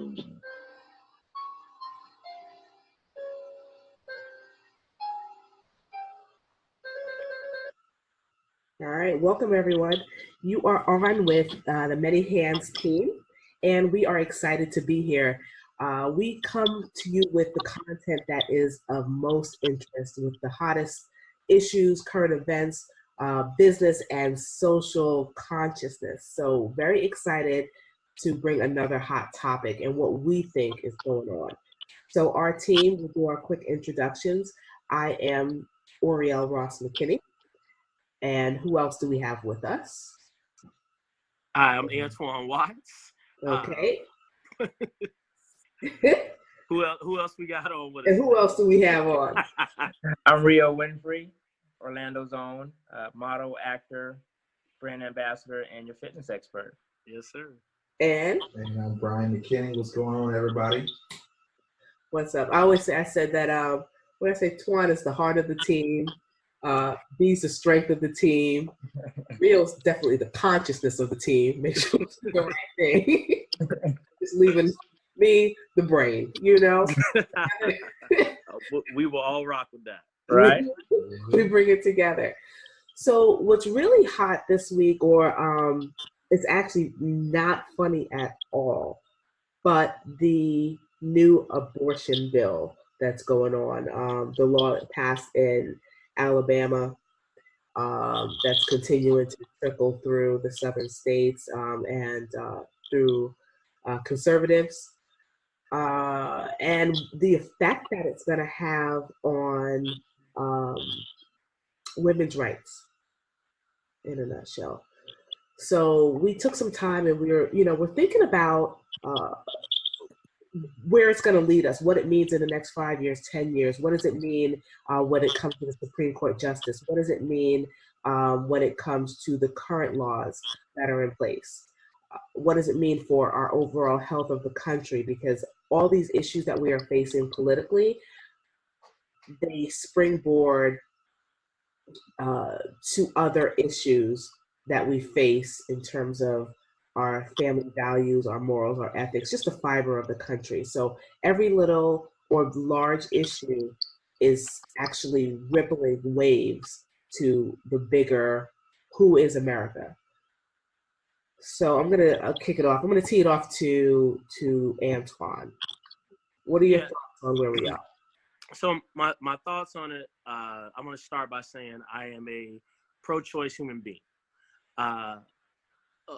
All right, welcome everyone. You are on with the Many Hands team, and we are excited to be here. We come to you with the content that is of most interest, with the hottest issues, current events, business, and social consciousness. So, very excited to bring another hot topic and what we think is going on. So, our team will do our quick introductions. I am Oriel Ross McKinney. And who else do we have with us? Hi, I'm Antoine Watts. Okay. Who else we got on with us? And who else do we have on? I'm Rio Winfrey, Orlando's own model, actor, brand ambassador, and your fitness expert. Yes, sir. And I'm Brian McKinney. What's going on, everybody? What's up? I said that when I say Twan is the heart of the team, B's the strength of the team. Rio's definitely the consciousness of the team. Make sure it's the right thing. Just leaving me the brain, you know? We will all rock with that. Right? We bring it together. So what's really hot this week, or it's actually not funny at all, but the new abortion bill that's going on, the law that passed in Alabama, that's continuing to trickle through the southern states and through conservatives, and the effect that it's going to have on women's rights in a nutshell. So we took some time and we're thinking about where it's going to lead us, what it means in the next 5 years, 10 years. What does it mean when it comes to the Supreme Court justice? What does it mean when it comes to the current laws that are in place? What does it mean for our overall health of the country? Because all these issues that we are facing politically, they springboard to other issues that we face in terms of our family values, our morals, our ethics, just the fiber of the country. So every little or large issue is actually rippling waves to the bigger, who is America? So I'm gonna kick it off. I'm gonna tee it off to Antoine. What are your thoughts on where we are? So my thoughts on it, I'm going to start by saying I am a pro-choice human being.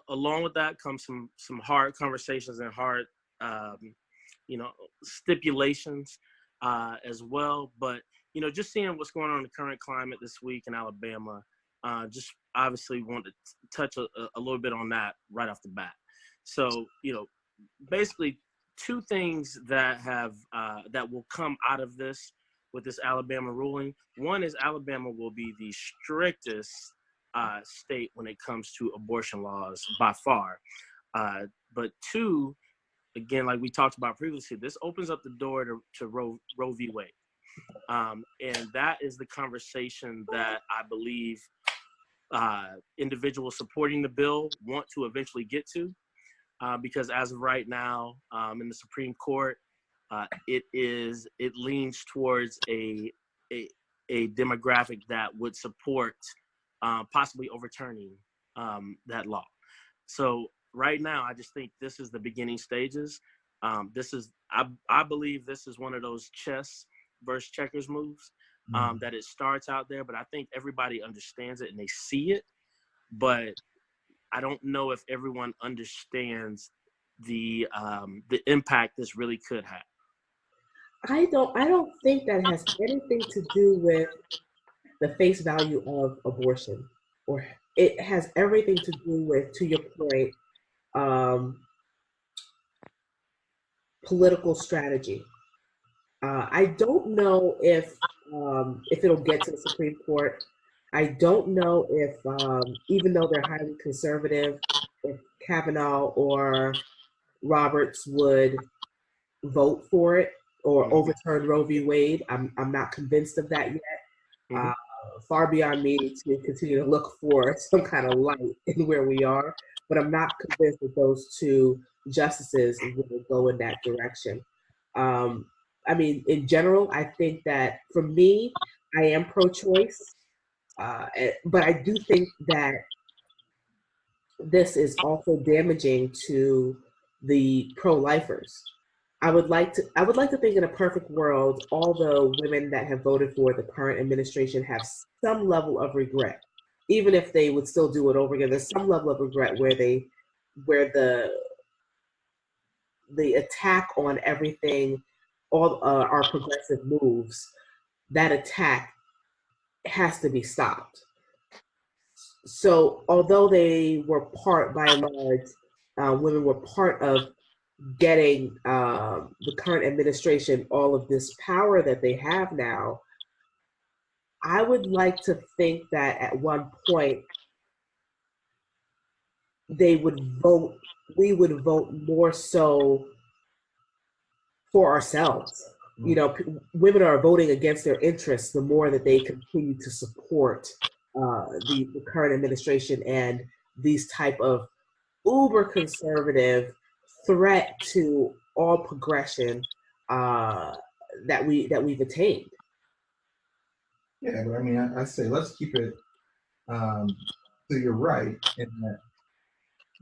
Along with that comes some hard conversations and hard, stipulations as well. But, just seeing what's going on in the current climate this week in Alabama, just obviously want to touch a little bit on that right off the bat. So, basically two things that have that will come out of this with this Alabama ruling. One is Alabama will be the strictest state when it comes to abortion laws by far. But two, again, like we talked about previously, this opens up the door to Roe v. Wade. And that is the conversation that I believe individuals supporting the bill want to eventually get to. Because as of right now, in the Supreme Court, it leans towards a demographic that would support possibly overturning that law. So right now, I just think this is the beginning stages. I believe this is one of those chess versus checkers moves that it starts out there, but I think everybody understands it and they see it, but I don't know if everyone understands the impact this really could have. I don't think that has anything to do with the face value of abortion, or it has everything to do with, to your point, political strategy. I don't know if it'll get to the Supreme Court. I don't know if, even though they're highly conservative, if Kavanaugh or Roberts would vote for it or overturn Roe v. Wade. I'm not convinced of that yet. Far beyond me to continue to look for some kind of light in where we are, but I'm not convinced that those two justices will go in that direction. I mean, in general, I think that for me, I am pro-choice, but I do think that this is also damaging to the pro-lifers. I would like to think in a perfect world, all the women that have voted for the current administration have some level of regret, even if they would still do it over again. There's some level of regret where the attack on everything, all our progressive moves, that attack has to be stopped. So although they were part, by and large, women were part of getting the current administration all of this power that they have now, I would like to think that at one point they would vote, we would vote more so for ourselves. You know, women are voting against their interests the more that they continue to support the current administration and these type of uber conservative threat to all progression that we've attained. Yeah, but I mean, I say let's keep it. So you're right in that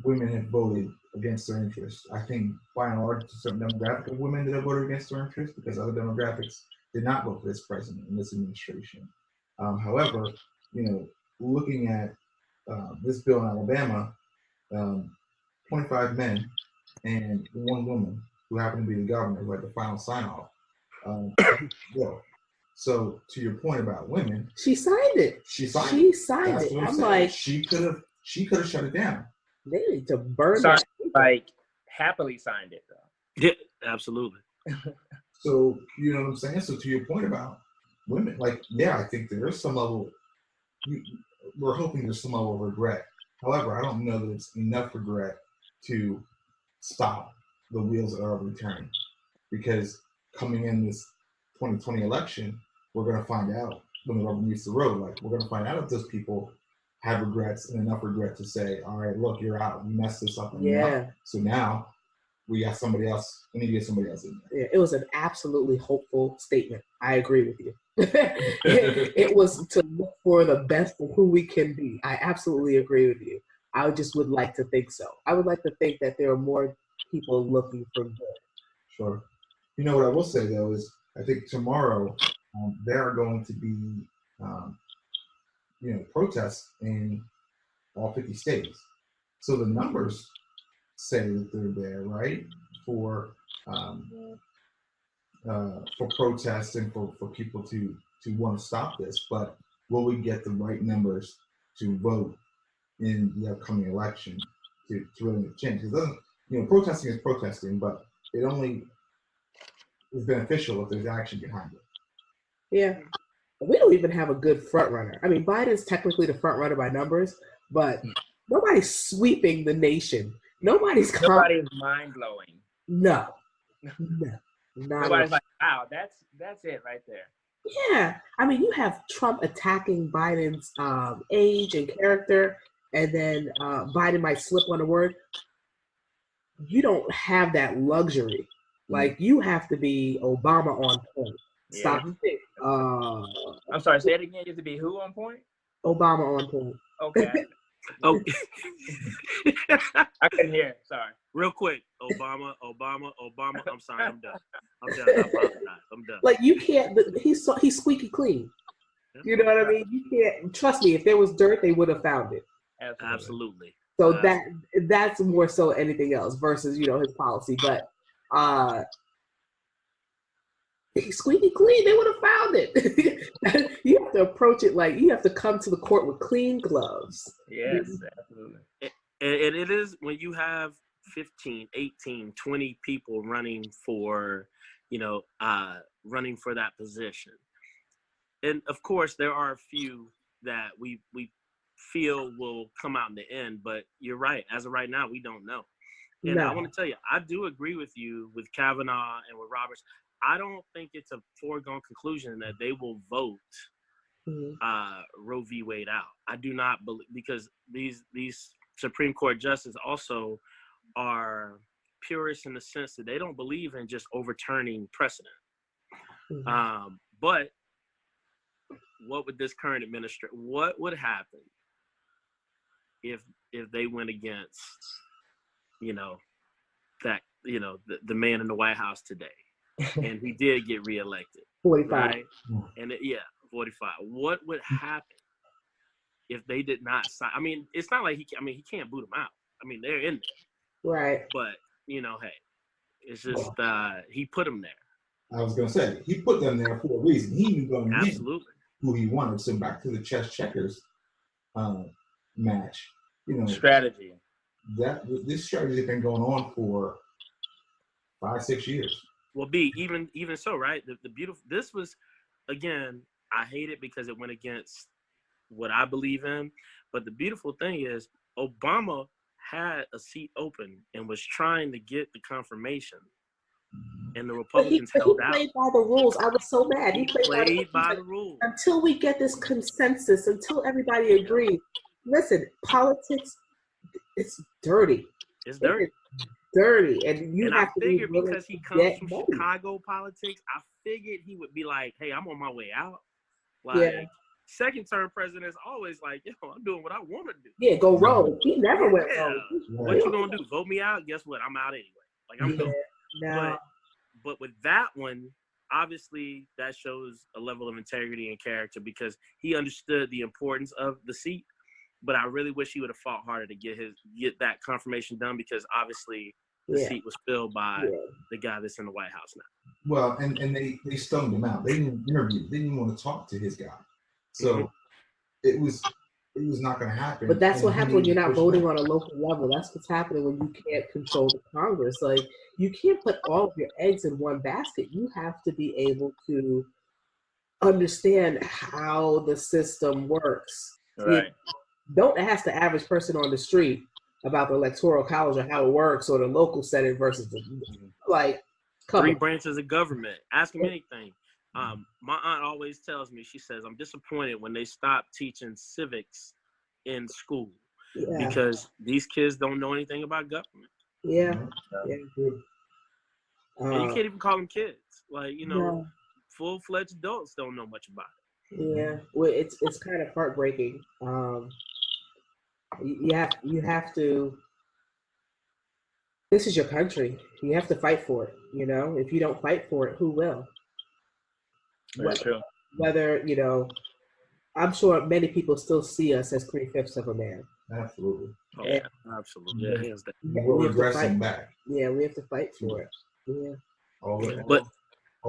women have voted against their interests. I think by and large, it's a certain demographic of women that have voted against their interests because other demographics did not vote for this president and this administration. However, you know, looking at this bill in Alabama, 25 men and one woman who happened to be the governor who had the final sign off. Bill. So to your point about women, She signed it. she signed She it. signed That's it. what I'm I'm saying. like, She could have shut it down. they need to burn Signed, that paper. like happily signed it though. Yeah, absolutely. So you know what I'm saying. So to your point about women, like yeah, I think there is some level. We're hoping there's some level of regret. However, I don't know that it's enough regret to stop the wheels that are returning, because coming in this 2020 election, we're going to find out when the rubber meets the road. Like we're going to find out if those people have regrets and enough regret to say, all right, look, you're out. You messed this up. Yeah. So now we got somebody else. We need to get somebody else in there. Yeah, it was an absolutely hopeful statement. I agree with you. it was to look for the best of who we can be. I absolutely agree with you. I just would like to think so. I would like to think that there are more people looking for good. Sure. You know what I will say though is I think tomorrow there are going to be protests in all 50 states. So the numbers say that they're there, right, for protests and for people to want to stop this. But will we get the right numbers to vote in the upcoming election to really make change? It doesn't, protesting is protesting, but it only is beneficial if there's action behind it. Yeah. We don't even have a good front runner. I mean, Biden's technically the front runner by numbers, but nobody's sweeping the nation. Nobody's mind blowing. No. Nobody's like, wow, that's it right there. Yeah. I mean, you have Trump attacking Biden's age and character, and then Biden might slip on a word. You don't have that luxury. Like, you have to be Obama on point. Stop it. I'm sorry, say it again. You have to be who on point? Obama on point. Okay. Oh, I couldn't hear. Sorry. Real quick, Obama. I'm sorry, I'm done. I apologize. I'm done. Like, you can't. He's squeaky clean. You know what I mean? You can't. Trust me. If there was dirt, they would have found it. Absolutely. So that's more so anything else versus his policy, but he's squeaky clean. They would have found it. You have to approach it like you have to come to the court with clean gloves. Yes, absolutely. And it is when you have 15, 18, 20 people running for that position. And of course, there are a few that we feel will come out in the end, but you're right. As of right now, we don't know. And I want to tell you, I do agree with you with Kavanaugh and with Roberts. I don't think it's a foregone conclusion that they will vote Roe v. Wade out. I do not believe, because these Supreme Court justices also are purists in the sense that they don't believe in just overturning precedent. Mhm. But what would this current administration? What would happen if they went against, you know, that the man in the White House today, and he did get reelected, 45. right? And 45. What would happen if they did not sign? I mean, it's not like he can't boot them out. I mean, they're in there, Right. but hey, it's just he put them there. I was going to say, he put them there for a reason. He knew going in Absolutely. who he wanted. So back to the chess checkers match, strategy. This strategy has been going on for 5-6 years. Well, even so, right? The beautiful. This was, again, I hate it because it went against what I believe in. But the beautiful thing is, Obama had a seat open and was trying to get the confirmation, and the Republicans But he held out. played by the rules. I was so mad. He played by the rules. Until we get this consensus, until everybody agrees. Listen, politics, it's dirty. It's dirty. Dirty, and you have to figured be because he comes from Chicago politics, I figured he would be like, "Hey, I'm on my way out." Like, second-term presidents always like, "Yo, I'm doing what I want to do." Yeah, go rogue. He never went rogue. What you gonna do? Vote me out? Guess what? I'm out anyway. Like, I'm going. No. But with that one, obviously, that shows a level of integrity and character because he understood the importance of the seat. But I really wish he would have fought harder to get that confirmation done because obviously the seat was filled by the guy that's in the White House now. Well, and they stoned him out. They didn't interview. They didn't want to talk to his guy. So it was not going to happen. But that's what happens when you're not voting on a local level. That's what's happening when you can't control the Congress. Like, you can't put all of your eggs in one basket. You have to be able to understand how the system works. Right. Don't ask the average person on the street about the electoral college or how it works or the local setting versus the three branches of government. Ask them anything. My aunt always tells me, she says, I'm disappointed when they stop teaching civics in school because these kids don't know anything about government. And you can't even call them kids. Like, full-fledged adults don't know much about it. Yeah, well, it's kind of heartbreaking. You have to. This is your country. You have to fight for it. If you don't fight for it, who will? That's true. Whether I'm sure many people still see us as 3/5 of a man. Absolutely. Oh, yeah, absolutely. Yeah, we're regressing back. Yeah, we have to fight for it. Yeah. All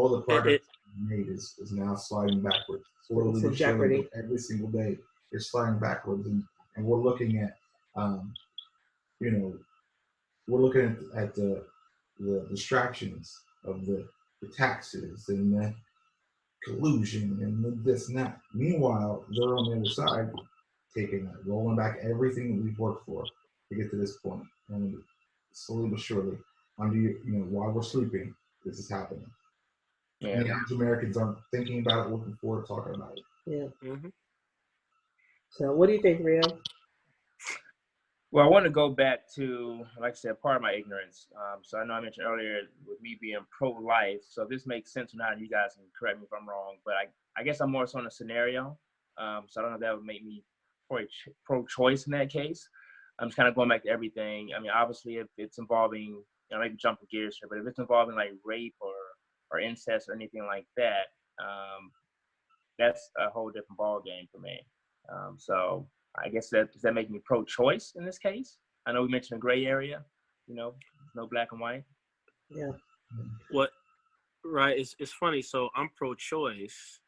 the progress made is now sliding backwards. Slowly but surely, every single day, it's sliding backwards, and we're looking at, we're looking at the distractions of the taxes and the collusion and this and that. Meanwhile, they're on the other side, rolling back everything that we've worked for to get to this point, and slowly but surely, while we're sleeping, this is happening. Yeah. And the average Americans aren't thinking about it, looking forward to talking about it. Yeah. Mm-hmm. So, what do you think, Rio? Well, I want to go back to, like I said, part of my ignorance. So I know I mentioned earlier with me being pro-life. So this makes sense now. You guys can correct me if I'm wrong, but I guess I'm more so in a scenario. So I don't know if that would make me pro-choice in that case. I'm just kind of going back to everything. I mean, obviously, if it's involving, maybe jumping gears here, but if it's involving like rape or incest or anything like that, that's a whole different ball game for me. So I guess does that make me pro-choice in this case? I know we mentioned a gray area, no black and white. Yeah. Right. It's funny. So I'm pro-choice,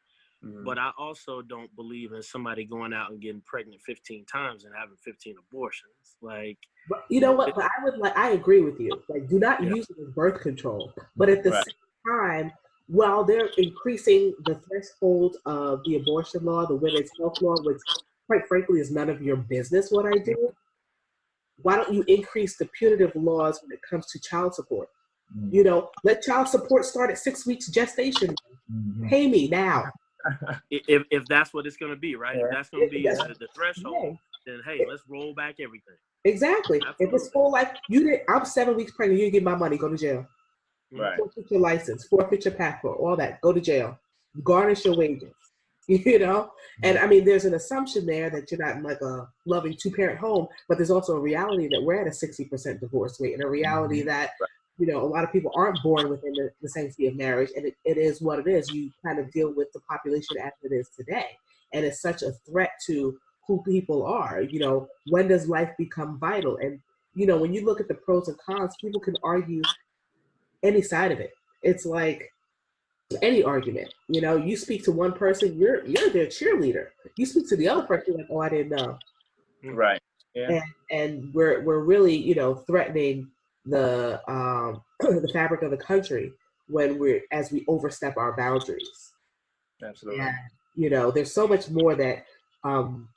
but I also don't believe in somebody going out and getting pregnant 15 times and having 15 abortions. Like, but you know what? But I agree with you. Like, do not use it as birth control. But at the same time, while they're increasing the threshold of the abortion law, the women's health law, which quite frankly is none of your business what I do, why don't you increase the punitive laws when it comes to child support? Let child support start at 6 weeks gestation. Pay me now. If that's what it's going to be, right? If that's going to be the threshold, then hey, let's roll back everything. Exactly. If Absolutely. it's full life, I'm 7 weeks pregnant, you didn't get my money, go to jail. Right. Forfeit your license, forfeit your passport, all that, go to jail. Garnish your wages. You know? And I mean, there's an assumption there that you're not in like a loving two-parent home, but there's also a reality that we're at a 60% divorce rate, and a reality that, you know, a lot of people aren't born within the sanctity of marriage, and it is what it is. You kind of deal with the population as it is today. And it's such a threat to who people are. You know, when does life become vital? And, you know, when you look at the pros and cons, people can argue any side of it. It's like any argument. You know, you speak to one person, you're their cheerleader. You speak to the other person, like, oh, I didn't know. Right. Yeah. And we're really, you know, threatening the the fabric of the country when we overstep our boundaries. Absolutely. And you know, there's so much more that um,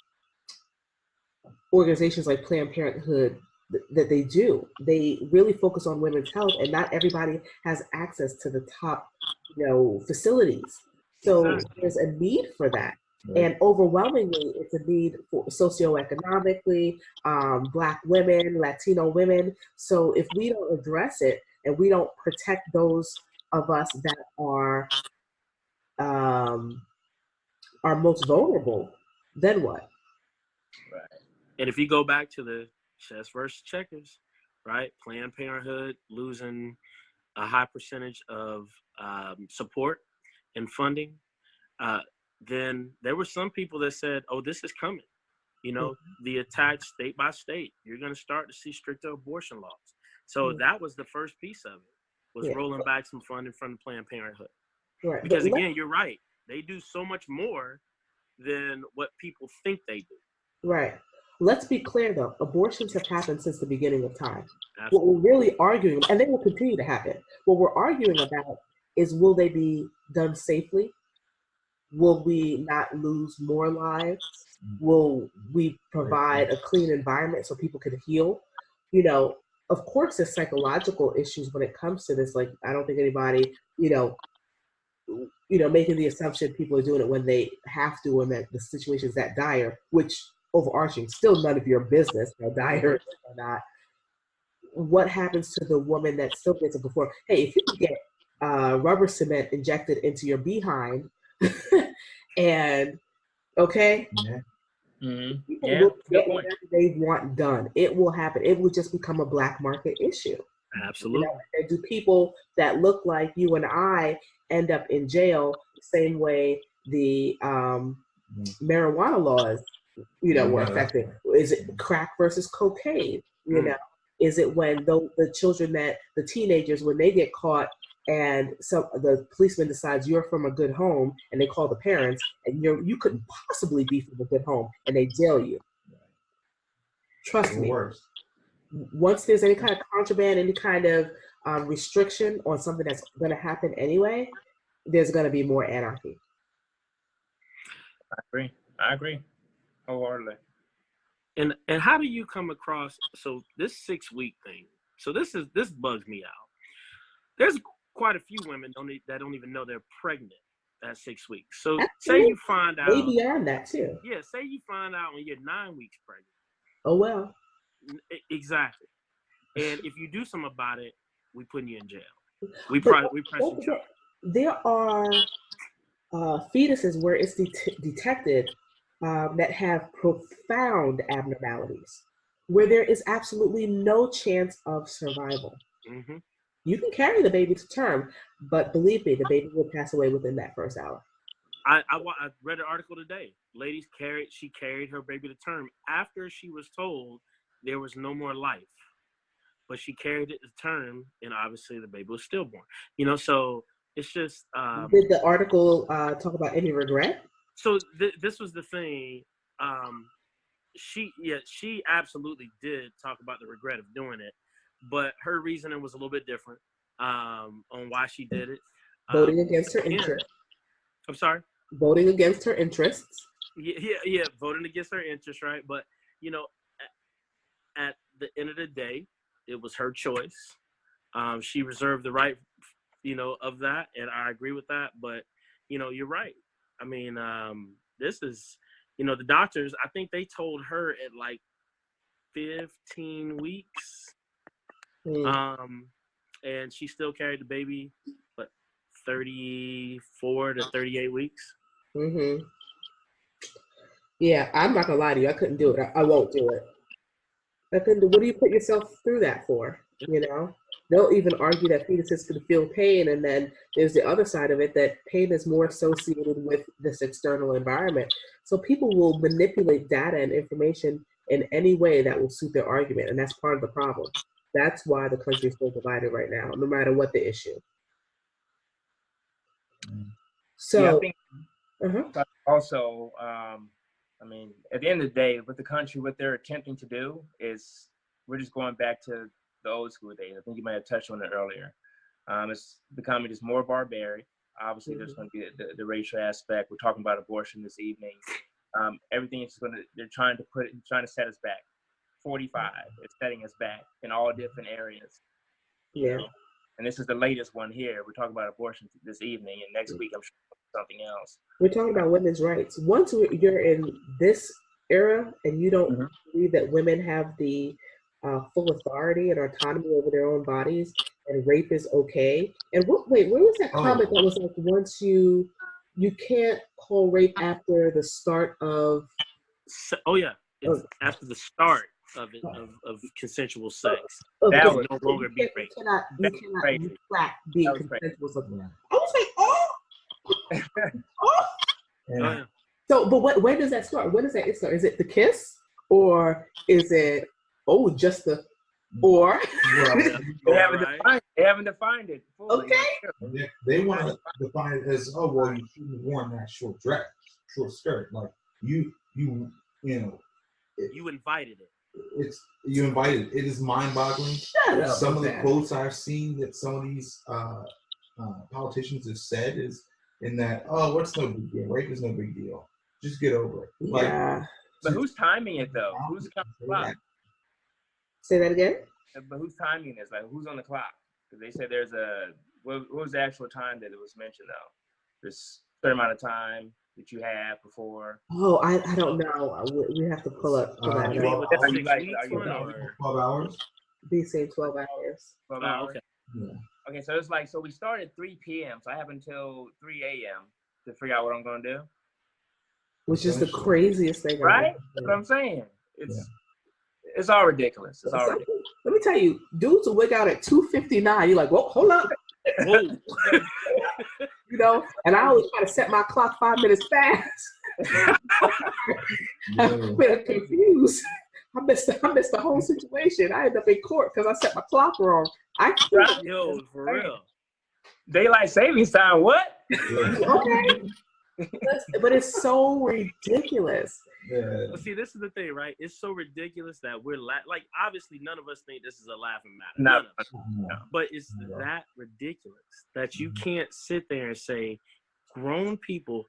organizations like Planned Parenthood that they do. They really focus on women's health, and not everybody has access to the top, you know, facilities. So Exactly. there's a need for that. And overwhelmingly, it's a need for socioeconomically, Black women, Latino women. So if we don't address it and we don't protect those of us that um, are most vulnerable, then what? Right. And if you go back to the chess versus checkers, right? Planned Parenthood losing a high percentage of support and funding. Uh, then there were some people that said, "Oh, this is coming." You know, the attack state by state. You're going to start to see stricter abortion laws. So that was the first piece of it, was Yeah. rolling back some funding from the Planned Parenthood. Right. Because again, you're right. They do so much more than what people think they do. Right. Let's be clear though, abortions have happened since the beginning of time. Absolutely. What we're really arguing, and they will continue to happen, what we're arguing about is, will they be done safely? Will we not lose more lives? Will we provide a clean environment so people can heal? You know, of course there's psychological issues when it comes to this. Like, I don't think anybody, making the assumption people are doing it when they have to, and that the situation's that dire, which overarching, still none of your business how dire it is or not. What happens to the woman that still gets it before? Hey, if you can get rubber cement injected into your behind, and okay, Mm-hmm. people Yeah. will Good get point. whatever they want done. It will happen. It will just become a black market issue. Absolutely. And do people that look like you and I end up in jail the same way the marijuana laws, were affected? Is it crack versus cocaine? Is it when the children, that the teenagers, when they get caught and the policeman decides you're from a good home, and they call the parents, and you couldn't possibly be from a good home, and they jail you. Trust me. Once there's any kind of contraband, any kind of restriction on something that's going to happen anyway, there's going to be more anarchy. I agree wholeheartedly. And how do you come across, so this 6-week thing? So this bugs me out. There's quite a few women that don't even know they're pregnant at 6 weeks. So Absolutely. say you find out. Way beyond that too. Yeah, say you find out when you're 9 weeks pregnant. Oh well. Exactly. And if you do something about it, we putting you in jail. We press you charge. There are fetuses where it's detected that have profound abnormalities, where there is absolutely no chance of survival. Mm-hmm. You can carry the baby to term, but believe me, the baby will pass away within that first hour. I read an article today. She carried her baby to term after she was told there was no more life, but she carried it to term, and obviously the baby was stillborn. So it's just. Did the article talk about any regret? So this was the thing. She absolutely did talk about the regret of doing it, but her reasoning was a little bit different on why she did it. Voting against her interests. I'm sorry? Voting against her interests. Yeah, voting against her interests, right? But, at the end of the day, it was her choice. She reserved the right, of that, and I agree with that. But, you're right. I mean, this is, the doctors, I think they told her at like 15 weeks. Mm. And she still carried the baby, but 34 to 38 weeks. Mm-hmm. Yeah, I'm not gonna lie to you. I couldn't do it. I won't do it. I couldn't do. What do you put yourself through that for? You know, they'll even argue that fetuses can feel pain, and then there's the other side of it that pain is more associated with this external environment. So people will manipulate data and information in any way that will suit their argument, and that's part of the problem. That's why the country is so divided right now, no matter what the issue. Yeah, I So, think uh-huh. also, I mean, at the end of the day, with the country, what they're attempting to do is we're just going back to the old school days. I think you might have touched on it earlier. It's becoming just more barbaric. Obviously, there's going to be the racial aspect. We're talking about abortion this evening. Everything is they're trying to set us back. 45 is setting us back in all different areas. You know? And this is the latest one here. We're talking about abortion this evening, and next week I'm sure something else. We're talking about women's rights. Once you're in this era and you don't believe that women have the full authority and autonomy over their own bodies, and rape is okay. And wait, where was that comment that was like, once you can't call rape after the start of? It's after the start of it of consensual sex. That was no longer be rape. You cannot retract being consensual sex. I was like, Yeah. So, but when does that start? When does that start? Is it the kiss, or is it just the, or? They haven't defined it fully. Okay. They want to define it as, oh well, you shouldn't have worn that short skirt. Like you know. You invited it. You invited it. It is mind-boggling. Some of the quotes I've seen that some of these politicians have said is in that, oh, what's no big deal? Rape is no big deal. Just get over it. Yeah. But who's timing it though? Who's on the clock? Say that again. But who's timing this? Like, who's on the clock? Because they said there's what was the actual time that it was mentioned though? There's a certain amount of time that you have before. Oh, I don't know. We have to pull up. Are you 12 hours? Be saying 12 hours. 12 hours. Okay. Yeah. Okay, so it's like, so we start at 3 p.m. So I have until 3 a.m. to figure out what I'm gonna do. Which is the craziest thing. Right? That's what I'm saying. It's all ridiculous. It's all ridiculous. Let me tell you, dudes will wig out at 2:59. You're like, well, hold up. You know, and I always try to set my clock 5 minutes fast. I'm confused. I missed the whole situation. I ended up in court because I set my clock wrong. Yo, for real. Daylight savings time, what? Okay. But it's so ridiculous. Yeah. But see, this is the thing, right? It's so ridiculous that we're like, obviously, none of us think this is a laughing matter. No. But it's that ridiculous that you can't sit there and say grown people,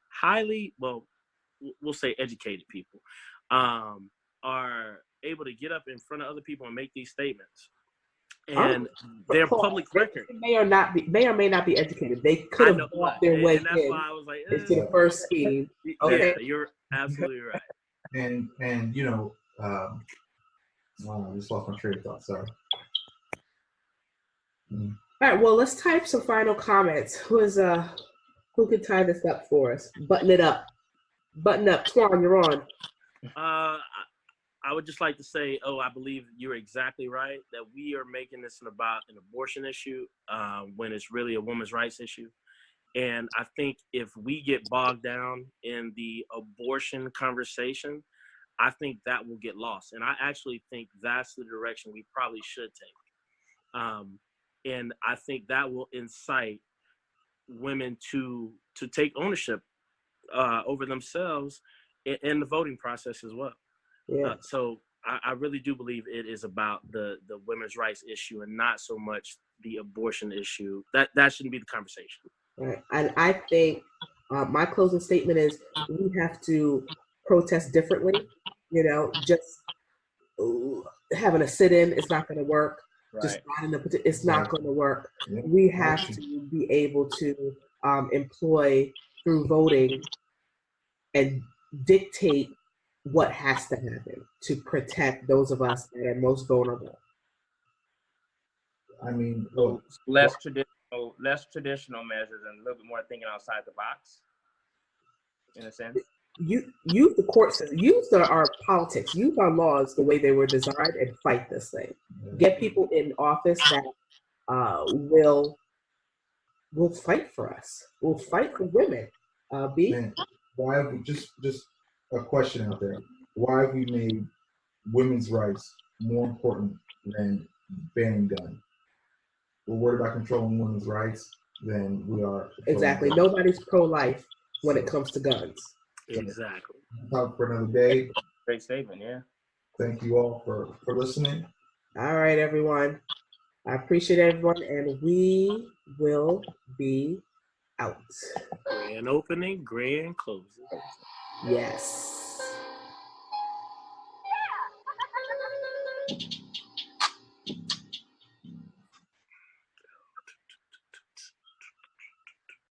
we'll say educated people, are able to get up in front of other people and make these statements. And their public record may or may not be educated. They could have walked their way in. That's why I was like, into the first scheme. Okay, yeah, you're absolutely right. And you know, I just lost my train of thought. Sorry. All right. Well, let's type some final comments. Who could tie this up for us? Button it up. Button up. Twan, you're on. I would just like to say, I believe you're exactly right, that we are making this about an abortion issue when it's really a women's rights issue. And I think if we get bogged down in the abortion conversation, I think that will get lost. And I actually think that's the direction we probably should take. And I think that will incite women to take ownership over themselves in the voting process as well. Yeah. So I really do believe it is about the women's rights issue and not so much the abortion issue. That shouldn't be the conversation. Right. And I think my closing statement is we have to protest differently. You know, just having a sit-in is not going to work. Right. Just it's not going to work. We have to be able to employ through voting and dictate what has to happen to protect those of us that are most vulnerable. I mean, So look, less traditional measures and a little bit more thinking outside the box, in a sense. Use the courts, use our politics, use our laws the way they were designed, and fight this thing. Get people in office that will fight for us. Will fight for women. B. man, why have we just a question out there? Why have we made women's rights more important than banning guns? We're worried about controlling women's rights than we are. Exactly. Guns. Nobody's pro-life when it comes to guns. Exactly. Talk for another day. Great statement, yeah. Thank you all for listening. All right, everyone. I appreciate everyone, and we will be out. Grand opening, grand closing. Yes.